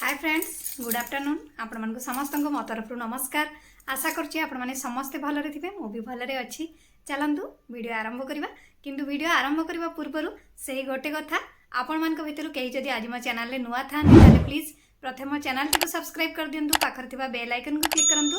Hi friends good afternoon आपण मानक समस्त मो तरफ नमस्कार। आशा करछि आपण माने समस्ते भलरे थिबे मो भी भलरे अछि। चलंतु वीडियो आरंभ करबा किंतु वीडियो आरंभ करबा पूर्वरु सेही गोटे कथा आपण मानक भितरु केही जदि आज मो चैनल रे नुवा थांती ताले प्लीज प्रथम मो चैनल टिको सब्सक्राइब कर दियंतु पाखर थिबा बेल आइकन को क्लिक करंतु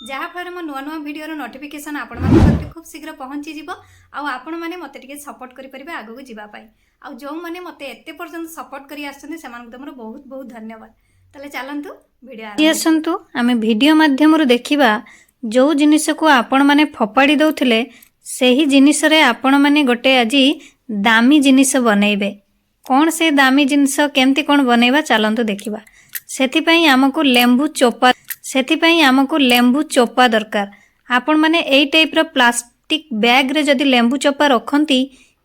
जहा फर मो नुवा नुवा वीडियो रो नोटिफिकेशन आपण मानक पाखरे खूब शीघ्र पहुंची जिवो आ आपण माने मते टिके सपोर्ट करि परिबे आगु को जिबा पई आ जो माने मते एते पर्यंत सपोर्ट करि आछन सेमान तमरो बहुत बहुत धन्यवाद। ताले चलंतु वीडियो आसंतु आमे वीडियो माध्यम देखिबा जो जिनिस को आपण माने फपाड़ी दउथिले सेही जिनिस रे आपण माने गोटे आजी दामी जिनिस बनैबे। कौन से दामी जिनिस केमती कौन बनैबा चलंतु देखिबा। सेथि पई हमकु लेंबू चोपा दरकार। आपण माने एई टाइप रो प्लास्टिक बैग रे जदी लेंबू चोपा रखंती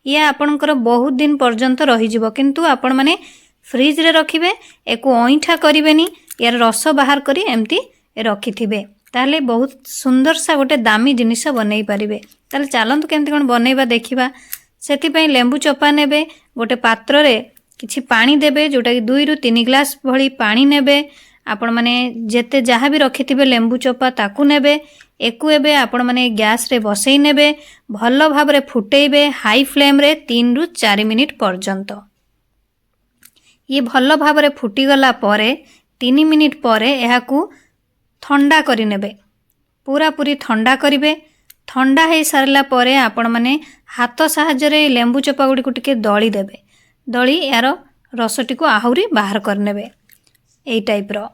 या आपणकर बहुत दिन पर्यंत रही जिवो किंतु आपण माने फ्रिज रे रखिबे एको ओइठा करिवेनी यार रस बाहर करी एमती रखिथिबे ताले बहुत सुंदर सा गोटे दामी जिनिस बनै परिबे। ताले चलंतु केमती कोन बनैबा देखिबा। सेथि पई लेंबू चोपा नेबे गोटे पात्र रे किछि पानी देबे जोटा कि 2 रु 3 ग्लास भली पानी नेबे। आपण माने जेते जहा भी रखिथिबे लेंबू चोपा ताकू नेबे एकु एबे आपण माने गैस रे बसई नेबे भलो भाबरे फुटेइबे हाई फ्लेम रे 3 रु 4 मिनिट पर्यंत। ये भलो भाबरे फुटी गला परे 3 मिनिट परे एहाकू ठंडा करि नेबे पूरा पूरी ठंडा करिवे। ठंडा हे सारला परे आपण माने हाथ सहाय्य रे लेंबू चोपा गुडी को टिके दळी देबे। दळी यार रसटी को आहुरी बाहर कर नेबे एई टाइप रो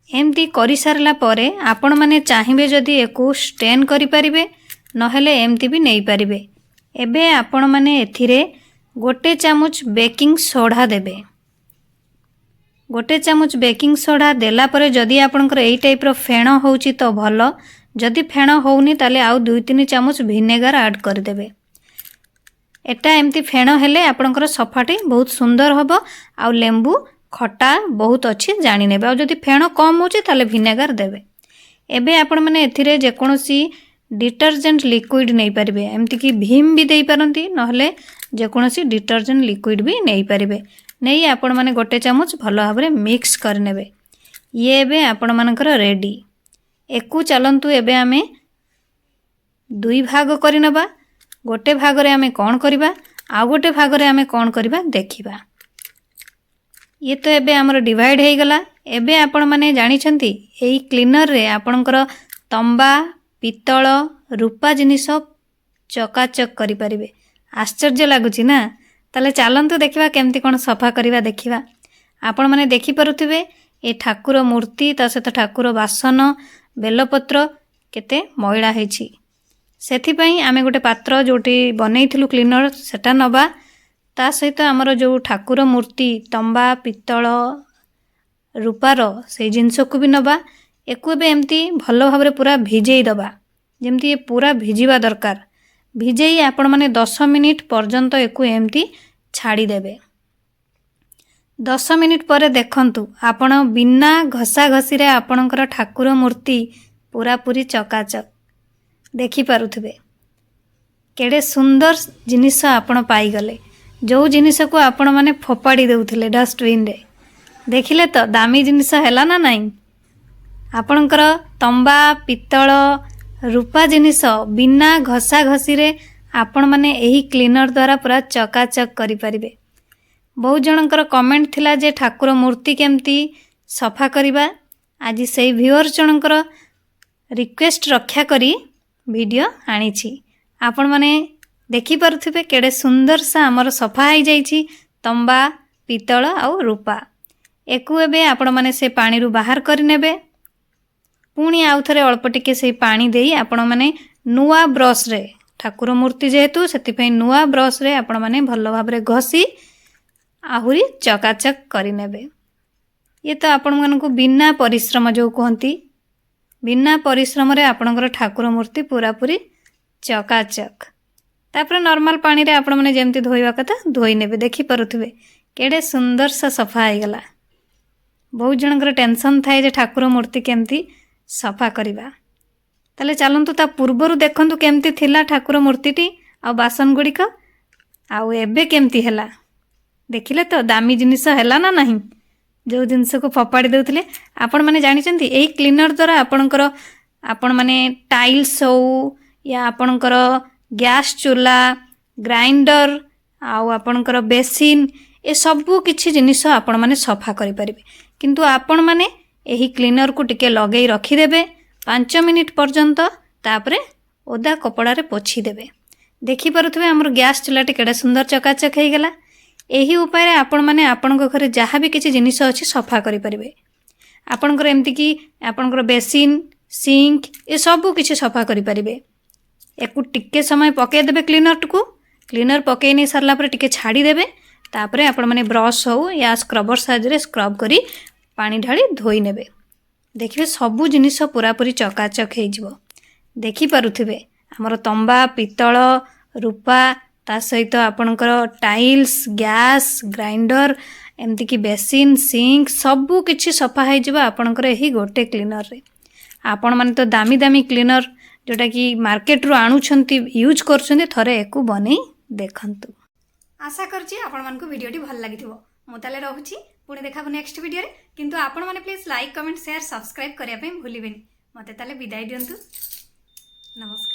एमती करि सारला परे आपण माने चाहिबे जदी एको स्टेन करि परिबे नहेले एमती भी नेई परिबे। एबे आपण माने एथिरे गोटे चामच बेकिंग सोडा देबे। गोटे चामच बेकिंग सोडा देला परे जदी आपनकर एई टाइप रो फेण होउची तो भलो जदी फेण होउनी ताले आउ 2-3 चामच विनेगर ऐड कर देबे। एटा एमती फेण हेले आपनकर सफाटी बहुत सुंदर हबो आ लेंबू खट्टा बहुत अच्छी जानि नेबे। आ जदी फेण कम होउची ताले विनेगर देबे। एबे आपण माने एथिरे जे कोनोसी डिटर्जेंट लिक्विड नहीं पारिबे एमती कि भीम भी देई पारंती नहले जे कोनोसी डिटर्जेंट लिक्विड भी नहीं पारिबे। नहीं आपण माने गोटे चामच भलो भाबरे मिक्स कर नेबे। ये एबे आपण मानकर रेडी। एकु चलंतु एबे आमे दुई भाग करि नबा। गोटे भाग रे आमे कोन करिबा आ गोटे भाग रे आमे कोन करिबा देखिबा। ये तो एबे हमर डिवाइड हे गला। एबे आपण माने जानि छंती एई क्लीनर रे आपणकर तंबा पितल रूपा जिनिस चकाचक करि परिबे। आश्चर्य लागुची ना। ताले चलंतु देखिबा केमती कोन सफा करिबा देखिबा। आपण माने देखि परुथिबे ए ठाकुर मूर्ति ता सहित ठाकुर बासन बेलपत्र केते मैला हेछि। सेथि पई आमे गोटे पात्र जोटी बनैथिलु क्लीनर सेटा नबा ता सहित हमर जो ठाकुर मूर्ति तंबा पितल रूपार से जिनस को भी नबा। एकु बे एमती भलो भाबरे पूरा भिजेई दबा जेमती ये पूरा भिजिबा दरकार। भिजेई आपण माने 10 मिनिट पर्यंत एकु एमती छाड़ी देबे। 10 मिनिट परे देखंतु आपण बिना घसा घसी रे आपणकर ठाकुर मूर्ति पूरा पूरी चकाचक देखि पारुथिबे। केडे सुंदर जिनिस आपण पाई गले जो जिनिस को आपण माने फोपाड़ी देउथिले डस्टबिन रे। देखिले तो दामी जिनिस हैला ना नहीं। आपणकर तंबा पितल रूपा जिनिस बिना घसा घसी रे आपण माने एही क्लीनर द्वारा पूरा चकाचक करि परिबे। बहुत जनकर कमेंट थिला जे ठाकुर मूर्ति केमती सफा करिबा। आज सेही व्यूअर जनकर रिक्वेस्ट रक्षा करी वीडियो आनी छी। आपण माने देखि पारुथिबे केडे सुंदर सा हमर सफा हो जाइछि तंबा पितल आ रूपा। एकु एबे आपण माने से पानी रु बाहर करि नेबे। पुणी आउ थरे अल्प टिके से पानी देई आपण माने नुआ ब्रश रे ठाकुर मूर्ति जेहेतु सेति पई नुआ ब्रश रे आपण माने भलो भाबरे घसी आहुरी चकाचक करि नेबे। ये तो आपण मानकु बिना परिश्रम जो कहंती बिना परिश्रम रे आपणकर ठाकुर मूर्ति पूरा पूरी चकाचक। तापर नॉर्मल पानी रे आपण माने जेमती धोइबा कथा धोई नेबे। देखि पारुथिबे केडे सुंदर सा सफा हो गला। बहुत जनकर टेंशन थाए जे ठाकुर मूर्ति केमती सफा करिबा। ताले चलंतु ता पूर्वरु देखंतु केमती थिला ठाकुर मूर्तिटी आ बासन गुड़िक आ एबे केमती हैला। देखिले तो दामी जिनिस हैला ना नहीं। जो जिनस को फोपाड़ी देउथिले आपण माने जानिचंती एही क्लीनर द्वारा आपणकर आपण माने टाइल्स हो या आपणकर गैस चूल्हा ग्राइंडर आउ आपणकर बेसिन ए सबु किछि जिनिस आपण माने सफा करि परिबे किंतु आपण माने एही क्लीनर को टिके लगेई रखी देबे 5 मिनिट पर्यंत तापरे ओदा कपड़ा रे पोछि देबे देखि पारुथबे हमर गैस चूल्हाटी केडे सुंदर चकाचक हे गेला एही उपाय रे आपण माने आपणक घरे जहाँ भी किछि जिनिस अछि सफा करि परिबे आपणकर एमति कि आपणकर बेसिन सिंक ए सबु किछि सफा करि परिबे एकु टिके समय पके देबे क्लीनर पके नै सरला पर टिके छाड़ी देबे तापरे आपण माने ब्रश हो या स्क्रबर साहाय्य स्क्रब करी पानी ढाली धोई नेबे देखिबे सबु जिनिस पूरा पूरी चकाचक हे जिवो देखि पारुथिबे हमर तंबा पितल रूपा ता सहित आपणकर टाइल्स गैस ग्राइंडर एमती कि बेसिन सिंक सबु किछि सफा हे जिवो आपणकर एही गोटे क्लीनर रे आपण माने तो दामी दामी क्लीनर जोटा कि मार्केट रो आणुछंती यूज करछंती थरे एकु बनै देखंतु आशा करछि आपण मानको वीडियोटी भल लागिथिबो मु ताले रहूछि पुणे देखाबो नेक्स्ट वीडियो रे किंतु आपण माने please like comment share subscribe करिया पे भूलिबेनी मते ताले विदाय दियंतु नमस्कार।